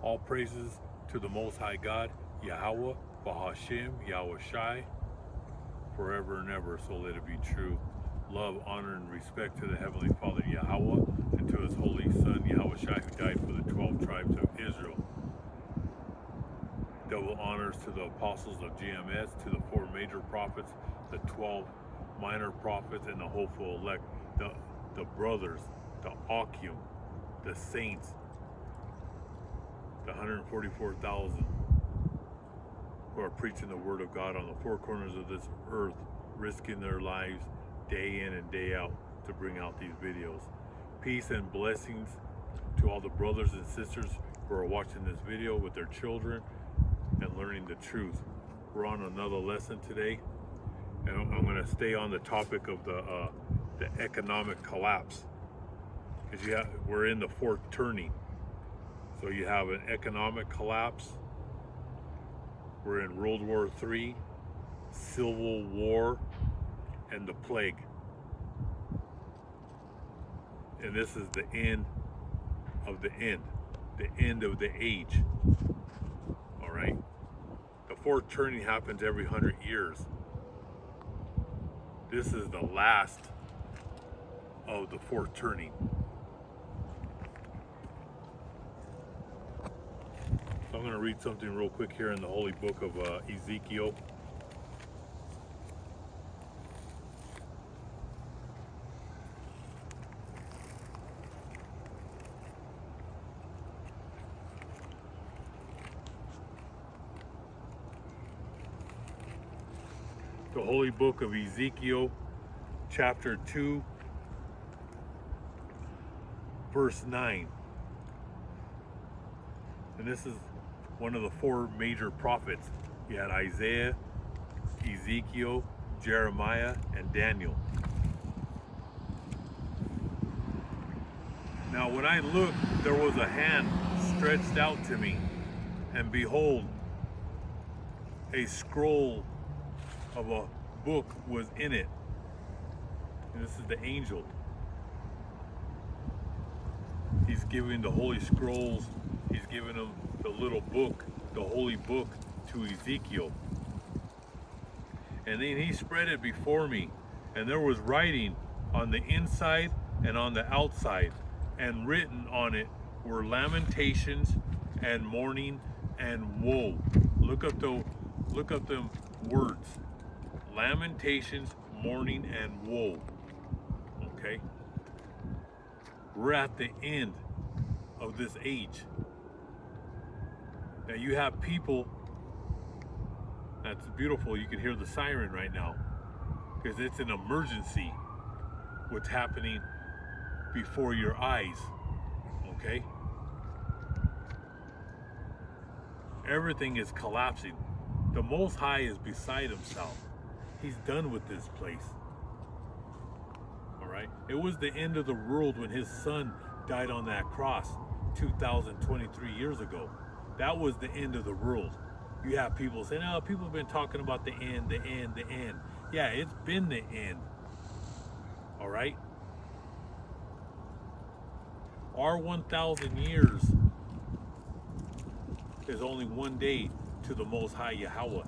All praises to the Most High God, Yahweh, Bahashem, Yahweh Shai, forever and ever, so let it be true. Love, honor, and respect to the Heavenly Father, Yahweh, and to His Holy Son, Yahweh Shai, who died for the 12 tribes of Israel. Double honors to the apostles of GMS, to the 4 major prophets, the 12 minor prophets, and the hopeful elect, the brothers, the Akim, the saints, the 144,000 who are preaching the word of God on the 4 corners of this earth, risking their lives day in and day out to bring out these videos. Peace and blessings to all the brothers and sisters who are watching this video with their children and learning the truth. We're on another lesson today, and I'm going to stay on the topic of the economic collapse, because we're in the 4th turning. So you have an economic collapse. We're in World War III, Civil War, and the plague. And this is the end of the end of the age. All right? The 4th turning happens every 100 years. This is the last of the 4th turning. So I'm going to read something real quick here in the holy book of Ezekiel. The holy book of Ezekiel, chapter 2, verse 9. And this is one of the 4 major prophets. You had Isaiah, Ezekiel, Jeremiah, and Daniel. Now when I looked, there was a hand stretched out to me, and behold, a scroll of a book was in it. And this is the angel. He's giving the holy scrolls, he's giving them the little book, the holy book, to Ezekiel. And then he spread it before me, and there was writing on the inside and on the outside, and written on it were lamentations and mourning and woe. Look up them words. Lamentations, mourning, and woe. Okay? We're at the end of this age. Now you have people, that's beautiful, you can hear the siren right now, because it's an emergency what's happening before your eyes. Okay? Everything is collapsing. The Most High is beside himself. He's done with this place. All right? It was the end of the world when his son died on that cross 2023 years ago. That was the end of the world. You have people saying, oh, people have been talking about the end, the end, the end. Yeah, it's been the end. All right? Our 1,000 years is only one day to the Most High Yahweh.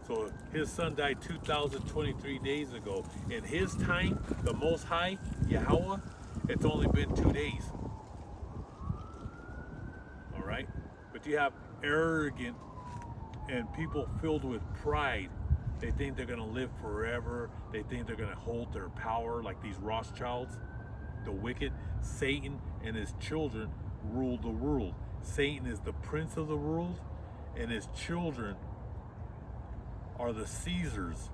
So his son died 2023 days ago. In his time, the Most High Yahweh, it's only been 2 days. All right? But you have arrogant and people filled with pride. They think they're going to live forever. They think they're going to hold their power like these Rothschilds. The wicked, Satan and his children rule the world. Satan is the prince of the world, and his children are the Caesars,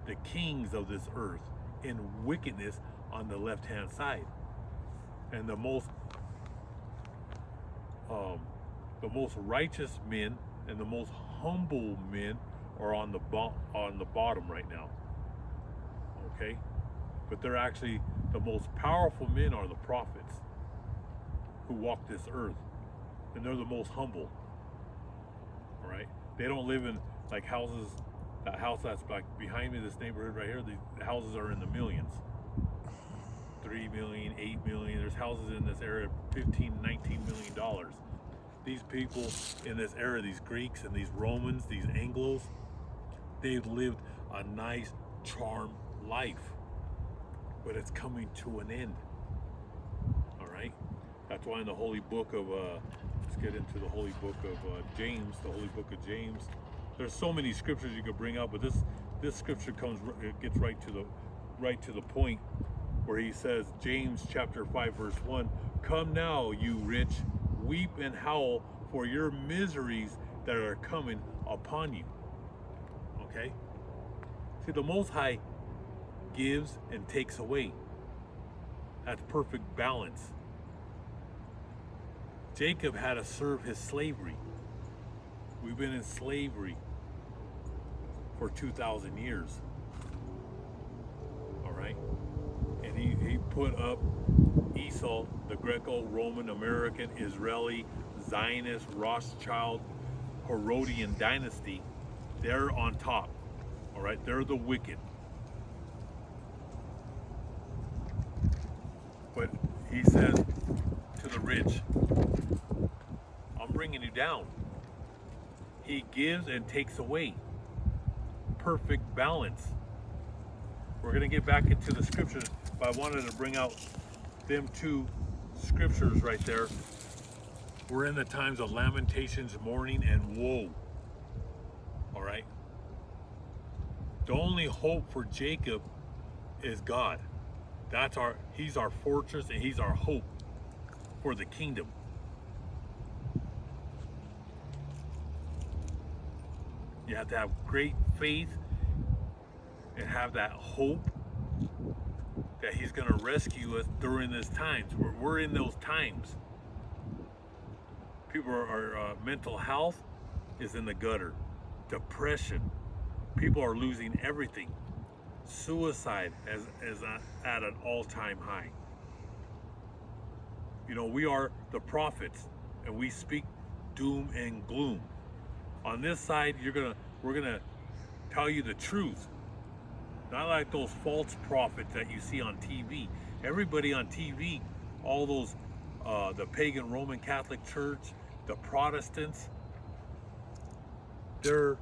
the kings of this earth, in wickedness on the left-hand side. And the most righteous men and the most humble men are on the bottom right now. Okay? But they're actually the most powerful men are the prophets who walk this earth, and they're the most humble. All right? They don't live in like houses. That house that's like behind me, this neighborhood right here, the houses are in the millions. $3 million, $8 million. There's houses in this area, $15, $19 million. These people in this area, these Greeks and these Romans, these Anglos, they've lived a nice, charmed life, but it's coming to an end. All right. That's why in the holy book of let's get into the holy book of James, the holy book of James. There's so many scriptures you could bring up, but this scripture gets right to the point, where he says, James chapter 5 verse 1, "Come now, you rich, weep and howl for your miseries that are coming upon you." Okay? See, the Most High gives and takes away. That's perfect balance. Jacob had to serve his slavery. We've been in slavery for 2,000 years. All right? And he put up Esau, the Greco-Roman, American, Israeli, Zionist, Rothschild, Herodian dynasty. They're on top. All right? They're the wicked. But he says to the rich, I'm bringing you down. He gives and takes away. Perfect balance. We're going to get back into the scriptures, but I wanted to bring out them two scriptures right there. We're in the times of lamentations, mourning, and woe. All right? The only hope for Jacob is God. He's our fortress, and he's our hope for the kingdom. You have to have great faith and have that hope that he's going to rescue us during these times. We're in those times. People are mental health is in the gutter. Depression. People are losing everything. Suicide is at an all-time high. You know, we are the prophets, and we speak doom and gloom. On this side, we're gonna tell you the truth. Not like those false prophets that you see on TV. Everybody on TV, all those, the pagan Roman Catholic Church, the Protestants, they're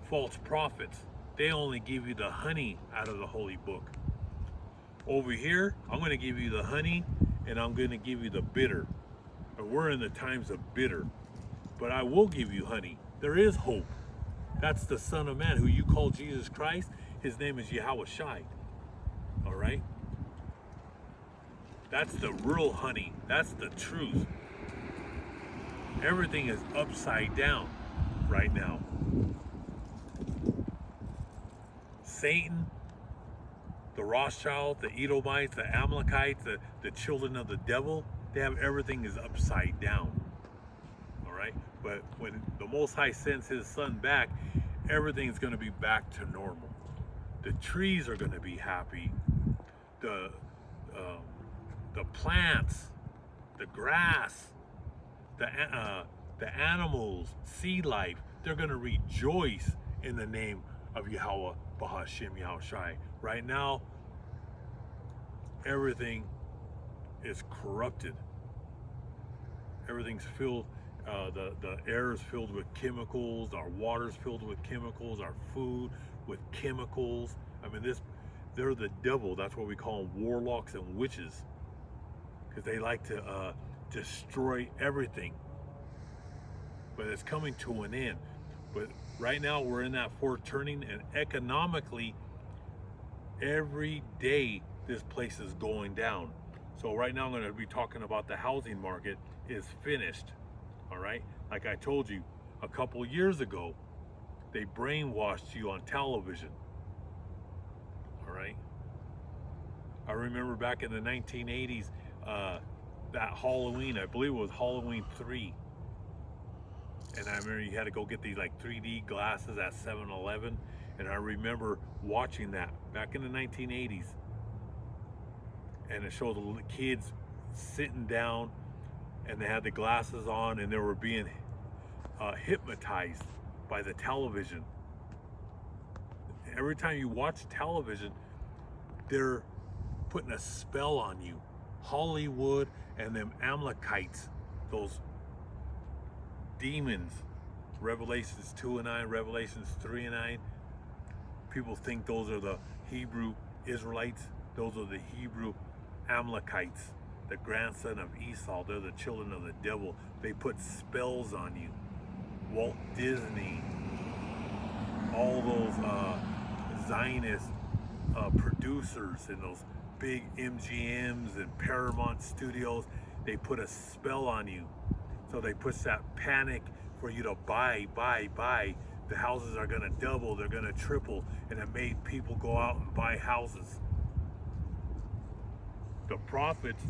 false prophets. They only give you the honey out of the holy book. Over here, I'm going to give you the honey, and I'm going to give you the bitter. But we're in the times of bitter. But I will give you honey. There is hope. That's the Son of Man, who you call Jesus Christ. His name is Yahweh Shai. All right? That's the real honey. That's the truth. Everything is upside down right now. Satan, the Rothschild, the Edomites, the Amalekites, the children of the devil, they have everything is upside down. All right? But when the Most High sends his son back, everything's going to be back to normal. The trees are going to be happy. The plants, the grass, the animals, sea life, they're going to rejoice in the name of Yahweh Bahashim Yahweh Shai. Right now, everything is corrupted. Everything's filled, the air is filled with chemicals, our water's filled with chemicals, our food with chemicals. I mean, they're the devil. That's what we call them, warlocks and witches, because they like to destroy everything. But it's coming to an end. But right now we're in that foreturning, and economically, every day this place is going down. So right now I'm going to be talking about the housing market is finished. All right? Like I told you a couple years ago, they brainwashed you on television. All right? I remember back in the 1980s, that Halloween, I believe it was Halloween 3. And I remember you had to go get these like 3D glasses at 7-Eleven. And I remember watching that back in the 1980s. And it showed the kids sitting down, and they had the glasses on, and they were being hypnotized by the television. Every time you watch television, they're putting a spell on you. Hollywood and them Amalekites, those demons, Revelations 2 and 9, Revelations 3 and 9. People think those are the Hebrew Israelites. Those are the Hebrew Amalekites, the grandson of Esau. They're the children of the devil. They put spells on you. Walt Disney, all those Zionist producers and those big MGMs and Paramount Studios, they put a spell on you. So they push that panic for you to buy. The houses are gonna double, they're gonna triple, and it made people go out and buy houses. The prophets,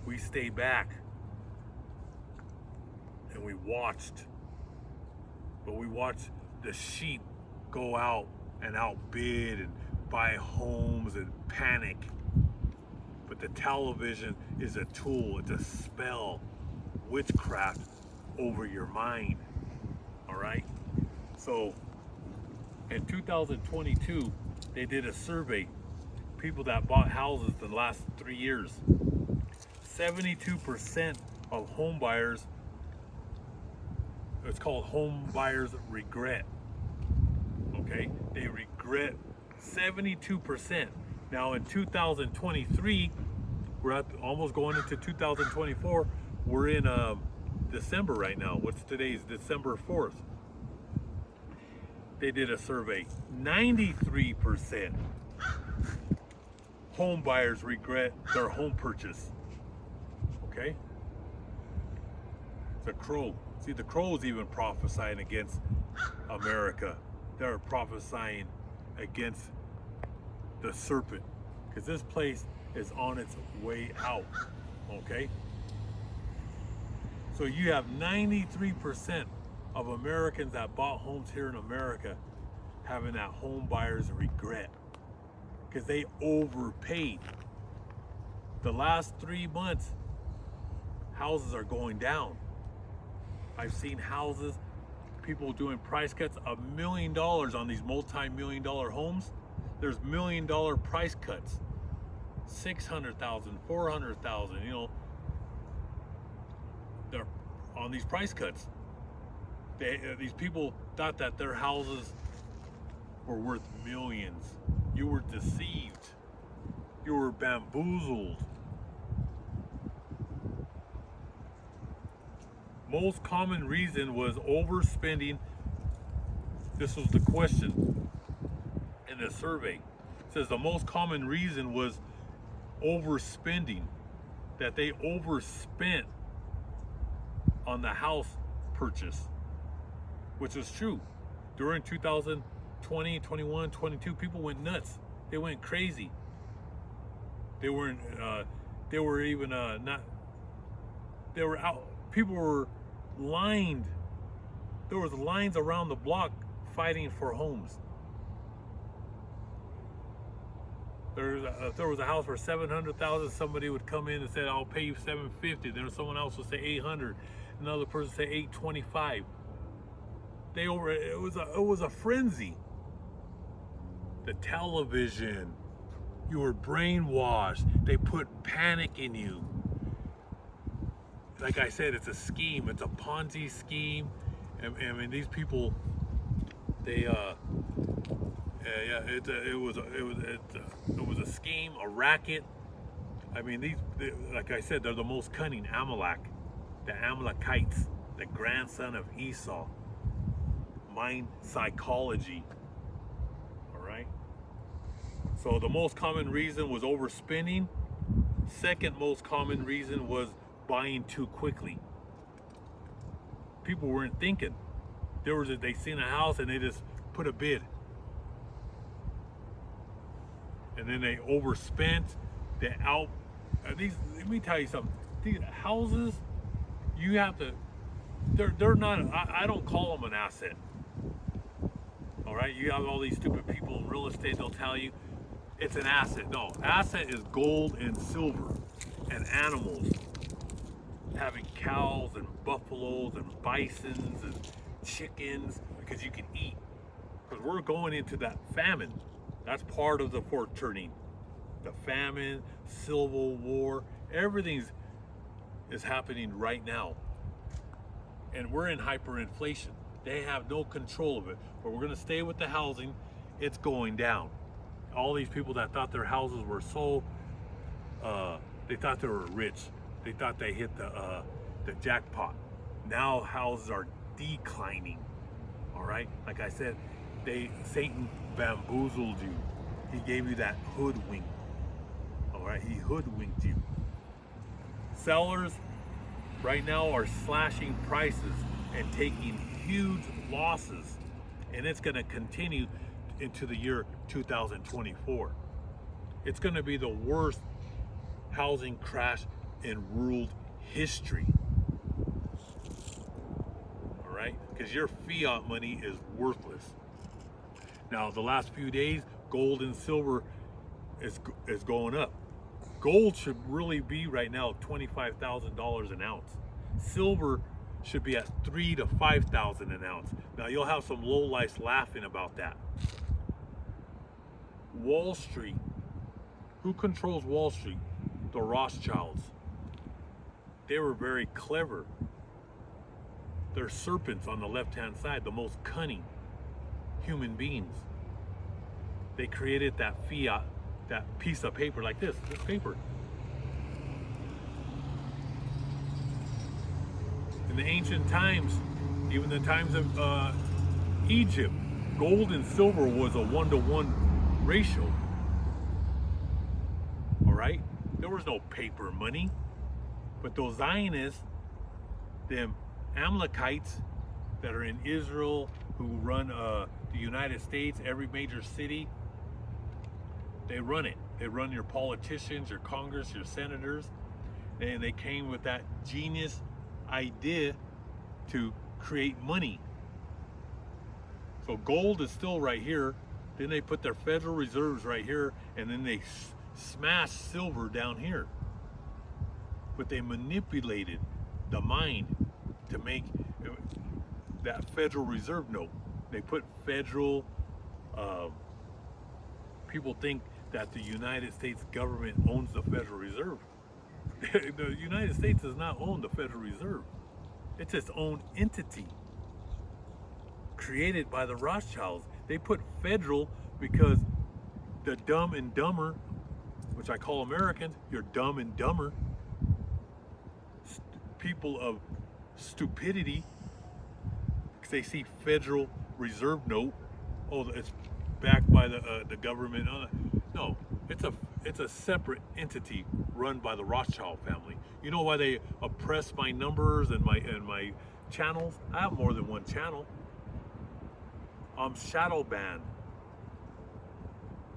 we stayed back and we watched. But we watched the sheep go out and outbid and buy homes and panic. But the television is a tool, it's a spell, witchcraft over your mind. All right? So in 2022, they did a survey, people that bought houses in the last 3 years. 72% of home buyers, it's called home buyers regret. Okay? They regret 72%. Now in 2023, we're almost going into 2024. We're in December right now. What's today's December 4th? They did a survey. 93% home buyers regret their home purchase. Okay? The crow. See, the crows even prophesying against America. They're prophesying against the serpent, because this place is on its way out. Okay? So you have 93% of Americans that bought homes here in America having that home buyer's regret, because they overpaid. The last 3 months, houses are going down. I've seen houses, people doing price cuts, $1 million on these multi-million-dollar homes. There's $1 million price cuts, 600,000, 400,000. You know, they're on these price cuts. These people thought that their houses were worth millions. You were deceived. You were bamboozled. Most common reason was overspending. This was the question in the survey. It says the most common reason was overspending, that they overspent on the house purchase, which is true. During 2020, 21, 22, people went nuts. They went crazy. They weren't, they were even not, they were out, people were lined. There was lines around the block fighting for homes. If there was a house for 700,000, somebody would come in and say, "I'll pay you 750." Then someone else would say 800. Another person say 825. It was a frenzy. The television, you were brainwashed. They put panic in you. Like I said, it's a scheme. It's a Ponzi scheme. I mean, these people, they it was a scheme, a racket. I mean, like I said, they're the most cunning. Amalek, the Amalekites, the grandson of Esau. Mind psychology. All right. So the most common reason was overspending. Second most common reason was buying too quickly. People weren't thinking. They seen a house and they just put a bid. And then they overspent. Let me tell you something. These houses, you have to, they're not, I don't call them an asset. All right, you have all these stupid people in real estate, they'll tell you it's an asset. No, asset is gold and silver and animals. Having cows and buffaloes and bisons and chickens, because you can eat. Because we're going into that famine. That's part of the foreturning. the famine, civil war, everything is happening right now. And we're in hyperinflation. They have no control of it. But we're going to stay with the housing. It's going down. All these people that thought their houses were so, they thought they were rich. They thought they hit the jackpot. Now houses are declining. All right? Like I said, Satan bamboozled you. He gave you that hoodwink. All right? He hoodwinked you. Sellers right now are slashing prices and taking huge losses, and it's going to continue into the year 2024. It's going to be the worst housing crash in world history. All right, because your fiat money is worthless. Now, the last few days, gold and silver is going up. Gold should really be right now $25,000 an ounce. Silver should be at $3,000 to $5,000 an ounce. Now you'll have some lowlifes laughing about that. Wall Street. Who controls Wall Street? The Rothschilds. They were very clever. They're serpents on the left-hand side, the most cunning human beings. They created that fiat, that piece of paper like this paper. In the ancient times, even the times of Egypt, gold and silver was a 1-to-1 ratio. All right? There was no paper money. But those Zionists, them Amalekites that are in Israel, who run the United States, every major city, they run it. They run your politicians, your Congress, your senators. And they came with that genius idea to create money. So gold is still right here. Then they put their Federal Reserves right here, and then they smash silver down here. But they manipulated the mind to make that Federal Reserve note. They put federal, people think that the United States government owns the Federal Reserve. The United States does not own the Federal Reserve. It's its own entity created by the Rothschilds. They put federal because the dumb and dumber, which I call Americans, you're dumb and dumber, people of stupidity, because they see Federal Reserve note, oh, it's backed by the government. No, it's a separate entity run by the Rothschild family. You know why they oppress my numbers and my channels? I have more than one channel. I'm shadow banned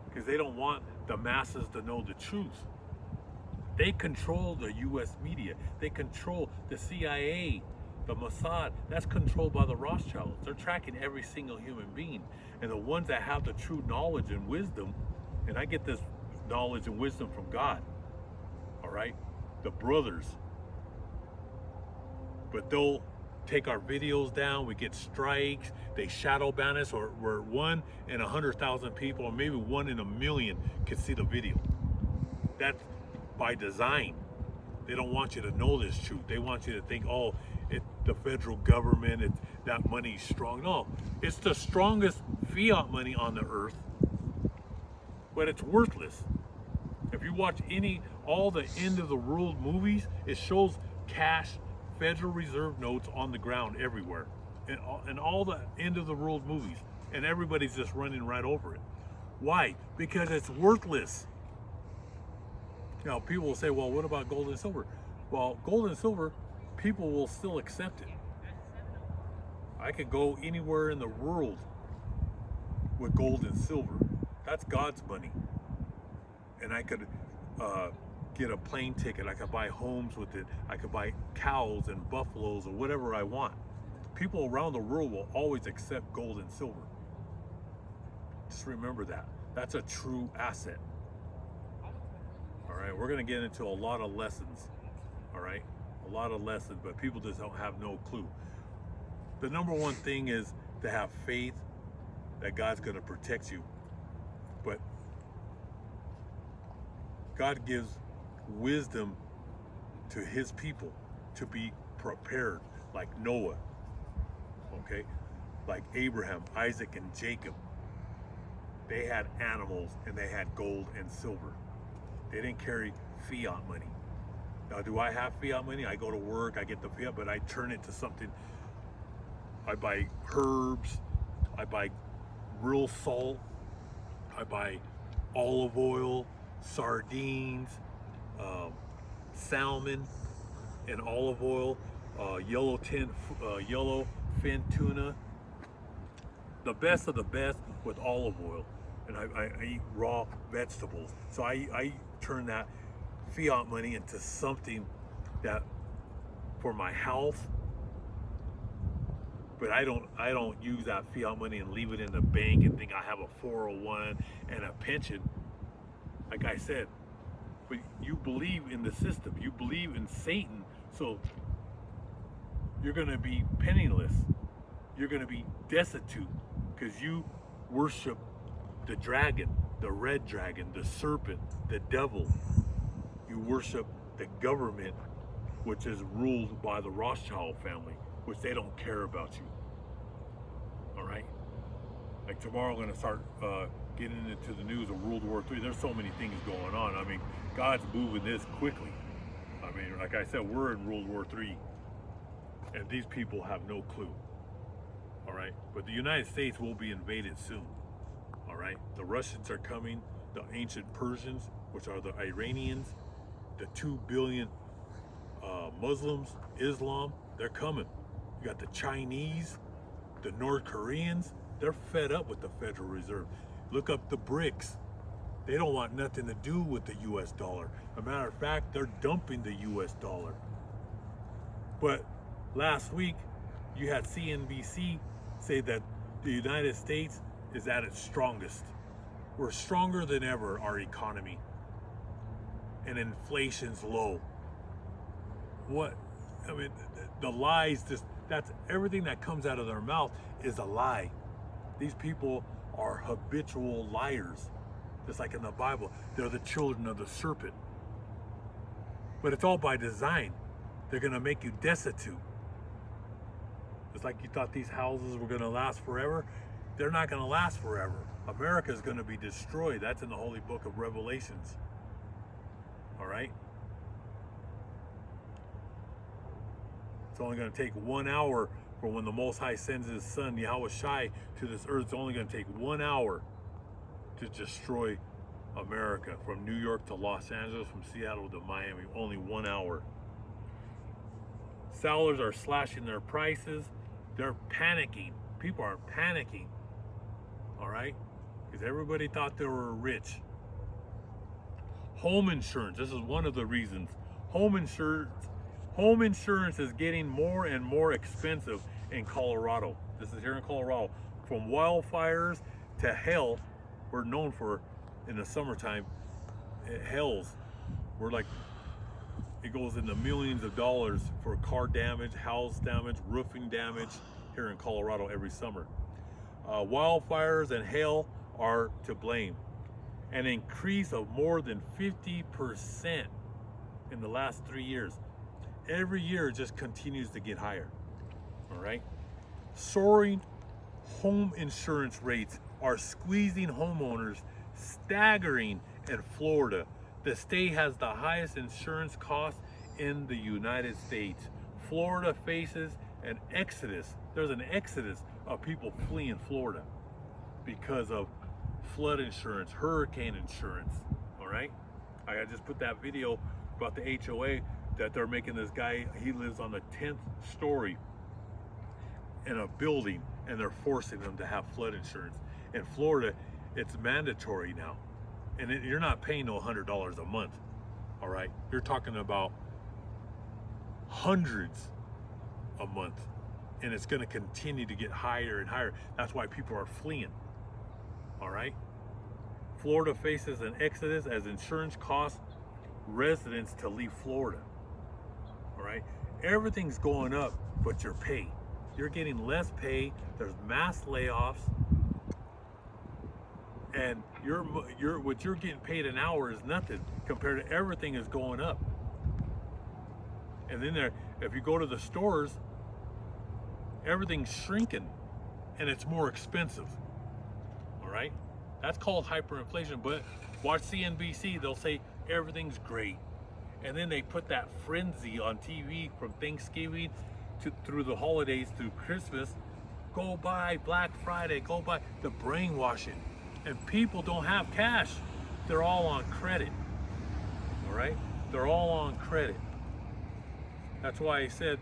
because they don't want the masses to know the truth. They control the U.S. media. They control the CIA, the Mossad. That's controlled by the Rothschilds. They're tracking every single human being. And the ones that have the true knowledge and wisdom, and I get this knowledge and wisdom from God, all right? The brothers. But they'll take our videos down, we get strikes, they shadow ban us, or we're 1 in 100,000 people, or maybe 1 in a million can see the video. That's by design. They don't want you to know this truth. They want you to think, oh, the federal government, that money's strong. No, it's the strongest fiat money on the earth, but it's worthless. If you watch all the end of the world movies, it shows cash, Federal Reserve notes on the ground everywhere, and all the end of the world movies, and everybody's just running right over it. Why? Because it's worthless. Now, people will say, well, what about gold and silver? Well, gold and silver, people will still accept it. I could go anywhere in the world with gold and silver. That's God's money. And I could get a plane ticket. I could buy homes with it. I could buy cows and buffaloes or whatever I want. People around the world will always accept gold and silver. Just remember that. That's a true asset. All right, we're going to get into a lot of lessons. All right, a lot of lessons, but people just don't have no clue. The number one thing is to have faith that God's going to protect you. But God gives wisdom to his people to be prepared, like Noah, okay? Like Abraham, Isaac, and Jacob. They had animals and they had gold and silver. They didn't carry fiat money. Now, do I have fiat money? I go to work, I get the fiat, but I turn it to something. I buy herbs, I buy real salt, I buy olive oil, sardines, salmon and olive oil, yellow fin tuna, the best of the best with olive oil. And I eat raw vegetables. So I turn that fiat money into something that for my health, but I don't use that fiat money and leave it in the bank and think I have a 401 and a pension. Like I said, but you believe in the system, you believe in Satan, so you're gonna be penniless, you're gonna be destitute, because you worship the dragon, the red dragon, the serpent, the devil. You worship the government, which is ruled by the Rothschild family, which they don't care about you. All right? Like tomorrow I'm going to start getting into the news of World War III. There's so many things going on. I mean, God's moving this quickly. I mean, like I said, we're in World War III, and these people have no clue. All right? But the United States will be invaded soon. All right? The Russians are coming, the ancient Persians, which are the Iranians, the 2 billion Muslims, Islam, they're coming. You got the Chinese, the North Koreans, they're fed up with the Federal Reserve. Look up the BRICS. They don't want nothing to do with the US dollar. As a matter of fact, they're dumping the US dollar. But last week, you had CNBC say that the United States is at its strongest. We're stronger than ever, our economy. And inflation's low. What? I mean, the lies, that's everything that comes out of their mouth is a lie. These people are habitual liars. Just like in the Bible, they're the children of the serpent. But it's all by design. They're gonna make you destitute. It's like you thought these houses were gonna last forever. They're not gonna last forever. America is gonna be destroyed. That's in the Holy Book of Revelations. All right? It's only going to take 1 hour for when the Most High sends his son, Yahweh Shai, to this earth. It's only going to take 1 hour to destroy America, from New York to Los Angeles, from Seattle to Miami. Only 1 hour. Sellers are slashing their prices. They're panicking. People are panicking. All right? Because everybody thought they were rich. Home insurance. This is one of the reasons. Home insurance is getting more and more expensive in Colorado. This is here in Colorado. From wildfires to hail, we're known for in the summertime, it hails. We're like, it goes into millions of dollars for car damage, house damage, roofing damage here in Colorado every summer. Wildfires and hail are to blame. An increase of more than 50% in the last 3 years. Every year it just continues to get higher. All right? Soaring home insurance rates are squeezing homeowners, staggering in Florida. The state has the highest insurance costs in the United States. Florida faces an exodus. There's an exodus of people fleeing Florida because of flood insurance, hurricane insurance. All right? I just put that video about the HOA that they're making this guy, he lives on the 10th story in a building, and they're forcing him to have flood insurance. In Florida, it's mandatory now. And you're not paying no $100 a month. All right? You're talking about hundreds a month. And it's going to continue to get higher and higher. That's why people are fleeing. All right? Florida faces an exodus as insurance costs residents to leave Florida. All right? Everything's going up, but your pay. You're getting less pay. There's mass layoffs. and what you're getting paid an hour is nothing compared to everything is going up. And then if you go to the stores, everything's shrinking and it's more expensive. All right, that's called hyperinflation. But watch CNBC, they'll say everything's great, and then they put that frenzy on TV from Thanksgiving through the holidays, through Christmas. Go buy Black Friday, go buy, the brainwashing. And people don't have cash. They're all on credit. All right? They're all on credit. That's why I said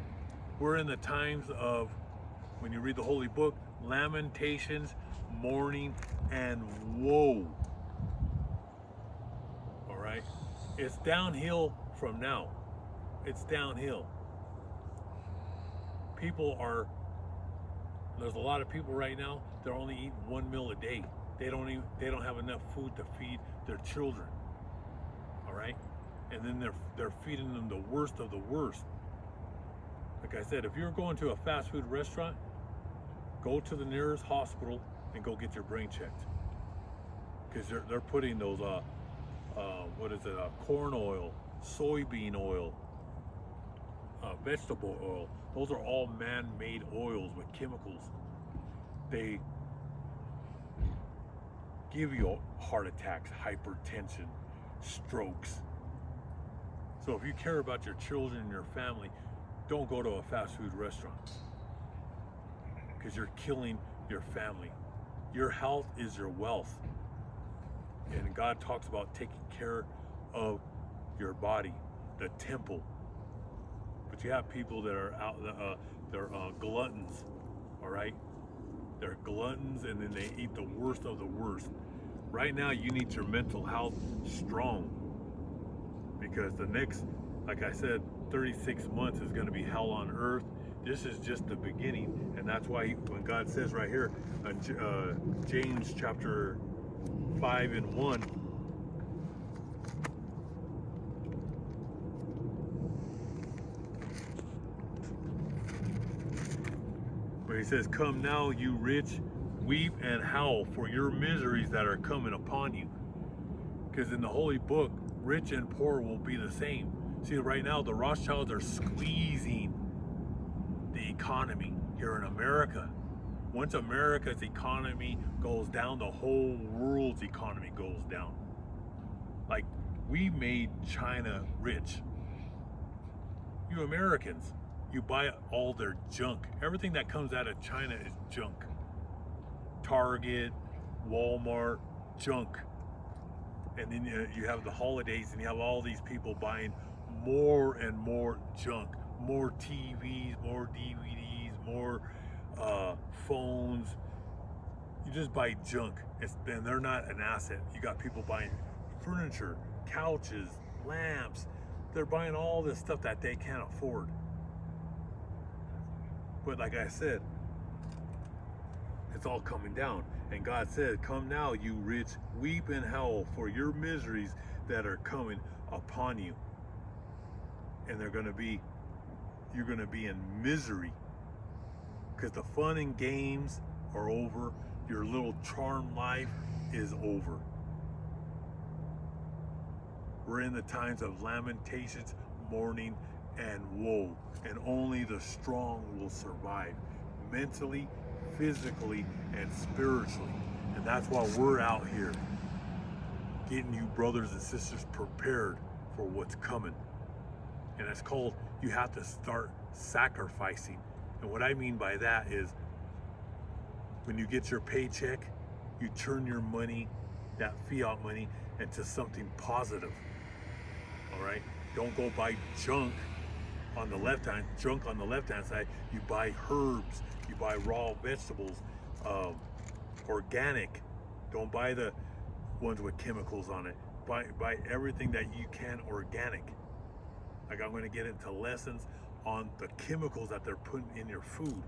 we're in the times of, when you read the Holy Book, lamentations, mourning, and woe. All right? It's downhill from now. It's downhill. There's a lot of people right now, they're only eating one meal a day. They don't have enough food to feed their children. All right? And then they're feeding them the worst of the worst. Like I said, if you're going to a fast food restaurant, go to the nearest hospital and go get your brain checked. Because they're putting those corn oil, soybean oil, vegetable oil. Those are all man-made oils with chemicals. They give you heart attacks, hypertension, strokes. So if you care about your children and your family, don't go to a fast food restaurant, because you're killing your family. Your health is your wealth. And God talks about taking care of your body, the temple. But you have people that are out, they're gluttons, all right? They're gluttons, and then they eat the worst of the worst. Right now, you need your mental health strong, because the next, like I said, 36 months is going to be hell on earth. This is just the beginning, and that's why when God says right here, James chapter 5 and 1, where he says, "Come now, you rich, weep and howl for your miseries that are coming upon you." Because in the Holy Book, rich and poor will be the same. See, right now, the Rothschilds are squeezing the economy here in America. Once America's economy goes down, the whole world's economy goes down. Like, we made China rich. You Americans, you buy all their junk. Everything that comes out of China is junk. Target, Walmart, junk. And then you have the holidays, and you have all these people buying more and more junk. More TVs, more DVDs, more phones. You just buy junk, and they're not an asset. You got people buying furniture, couches, lamps. They're buying all this stuff that they can't afford. But like I said, it's all coming down. And God said, "Come now, you rich, weep and howl for your miseries that are coming upon you." And you're going to be in misery, because the fun and games are over. Your little charm life is over. We're in the times of lamentations, mourning, and woe. And only the strong will survive, mentally, physically, and spiritually. And that's why we're out here getting you brothers and sisters prepared for what's coming. And it's called, you have to start sacrificing. And what I mean by that is, when you get your paycheck, you turn your money, that fiat money, into something positive. All right? Don't go buy junk on the left hand side. You buy herbs, you buy raw vegetables, organic. Don't buy the ones with chemicals on it. Buy everything that you can organic. Like, I'm going to get into lessons on the chemicals that they're putting in your food.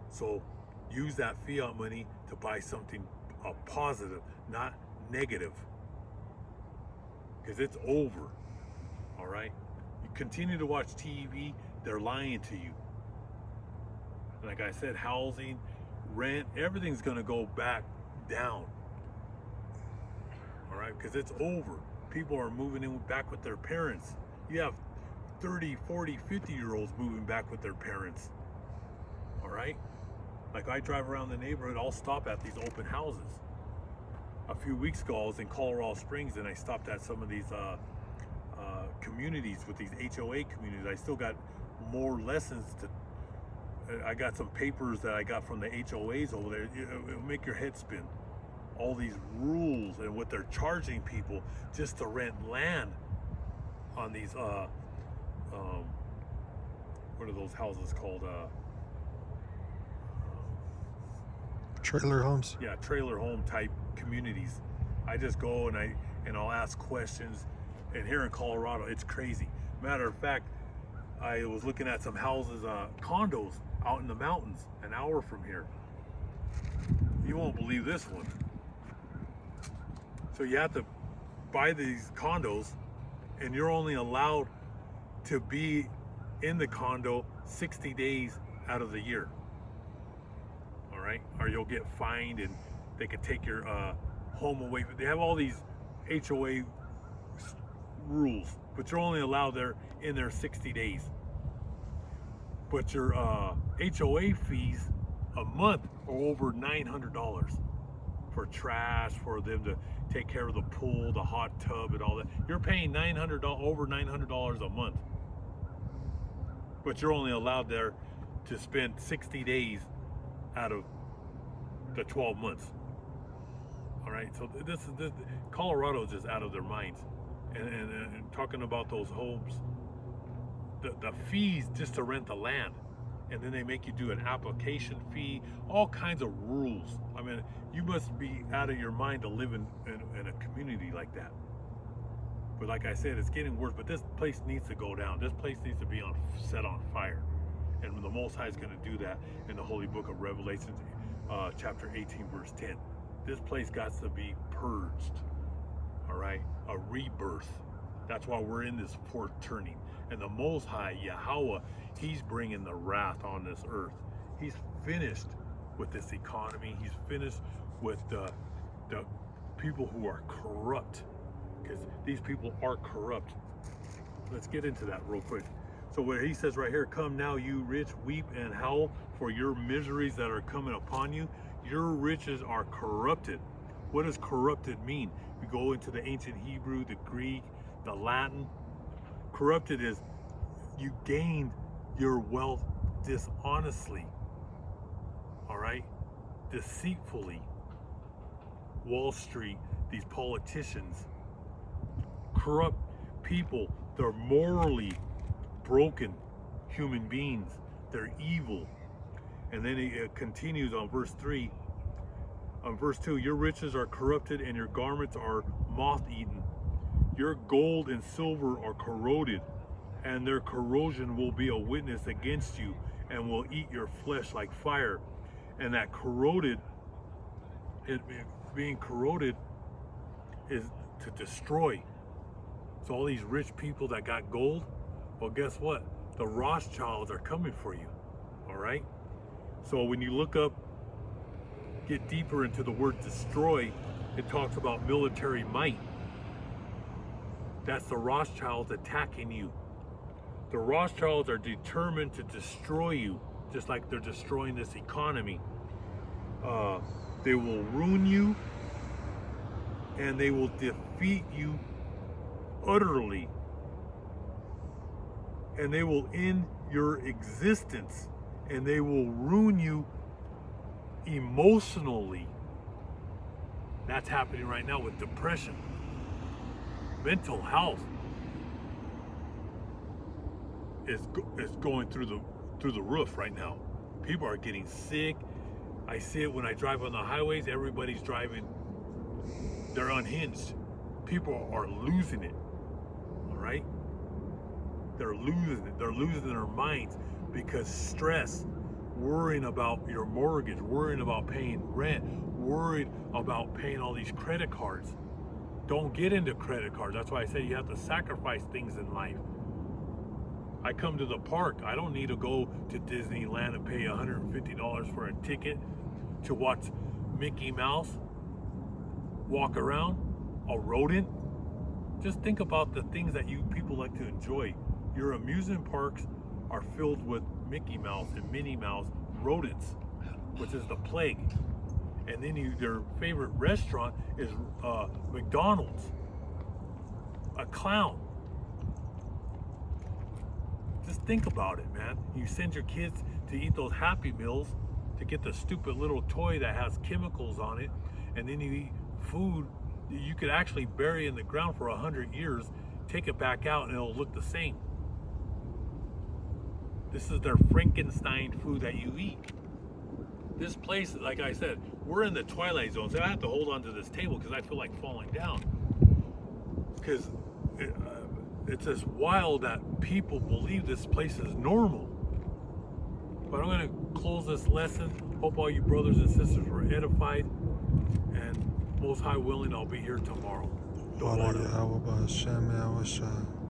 So use that fiat money to buy something positive, not negative. Because it's over. All right? You continue to watch TV, they're lying to you. Like I said, housing, rent, everything's going to go back down. All right, because it's over. People are moving in back with their parents. You have 30, 40, 50-year-olds moving back with their parents. All right? Like I drive around the neighborhood, I'll stop at these open houses. A few weeks ago, I was in Colorado Springs and I stopped at some of these communities with these HOA communities. I still got more lessons to. I got some papers that I got from the HOAs over there. It'll make your head spin. All these rules and what they're charging people just to rent land on these what are those houses called? Trailer homes. Yeah, trailer home type communities. I just go and I'll ask questions. And here in Colorado, it's crazy. Matter of fact, I was looking at some houses, condos out in the mountains, an hour from here. You won't believe this one. So you have to buy these condos, and you're only allowed to be in the condo 60 days out of the year. All right, or you'll get fined, and they could take your home away. They have all these HOA rules, but you're only allowed there in there 60 days. But your HOA fees a month are over $900 for trash, for them to take care of the pool, the hot tub, and all that. You're paying over $900 a month, but you're only allowed there to spend 60 days out of the 12 months. All right, so this Colorado is just out of their minds. And talking about those homes, the fees just to rent the land, and then they make you do an application fee, all kinds of rules. I mean, you must be out of your mind to live in a community like that. But like I said, it's getting worse. But this place needs to go down. This place needs to be set on fire. And the Most High is going to do that in the Holy Book of Revelation, chapter 18, verse 10. This place got to be purged. All right, a rebirth. That's why we're in this fourth turning. And the Most High, Yahweh, He's bringing the wrath on this earth. He's finished with this economy. He's finished with the people who are corrupt, because these people are corrupt. Let's get into that real quick. So where He says right here, come now you rich, weep and howl for your miseries that are coming upon you. Your riches are corrupted. What does corrupted mean? We go into the ancient Hebrew, the Greek, the Latin. Corrupted is you gained your wealth dishonestly. All right? Deceitfully. Wall Street, these politicians, corrupt people. They're morally broken human beings. They're evil. And then it continues on verse 3. On verse 2, your riches are corrupted and your garments are moth-eaten. Your gold and silver are corroded, and their corrosion will be a witness against you and will eat your flesh like fire. And that corroded, being corroded is to destroy. So all these rich people that got gold, well, guess what? The Rothschilds are coming for you, all right? So when you look up, get deeper into the word destroy, it talks about military might. That's the Rothschilds attacking you. The Rothschilds are determined to destroy you, just like they're destroying this economy. They will ruin you, and they will defeat you utterly. And they will end your existence, and they will ruin you emotionally. That's happening right now with depression, mental health is going through the roof right now. People are getting sick. I see it when I drive on the highways. Everybody's driving, they're unhinged. People are losing it. All right, they're losing it. They're losing their minds because stress, worrying about your mortgage, worrying about paying rent, worried about paying all these credit cards. Don't get into credit cards. That's why I say you have to sacrifice things in life. I come to the park. I don't need to go to Disneyland and pay $150 for a ticket to watch Mickey Mouse walk around, a rodent. Just think about the things that you people like to enjoy. Your amusement parks are filled with Mickey Mouse and Minnie Mouse rodents, which is the plague. And then their favorite restaurant is McDonald's, a clown. Just think about it, man. You send your kids to eat those Happy Meals to get the stupid little toy that has chemicals on it, and then you eat food you could actually bury in the ground for 100 years, take it back out, and it'll look the same. This is their Frankenstein food that you eat. This place, like I said, we're in the twilight zone, so I have to hold on to this table because I feel like falling down. Because it's just wild that people believe this place is normal. But I'm going to close this lesson. Hope all you brothers and sisters were edified. And most high willing, I'll be here tomorrow. Don't order.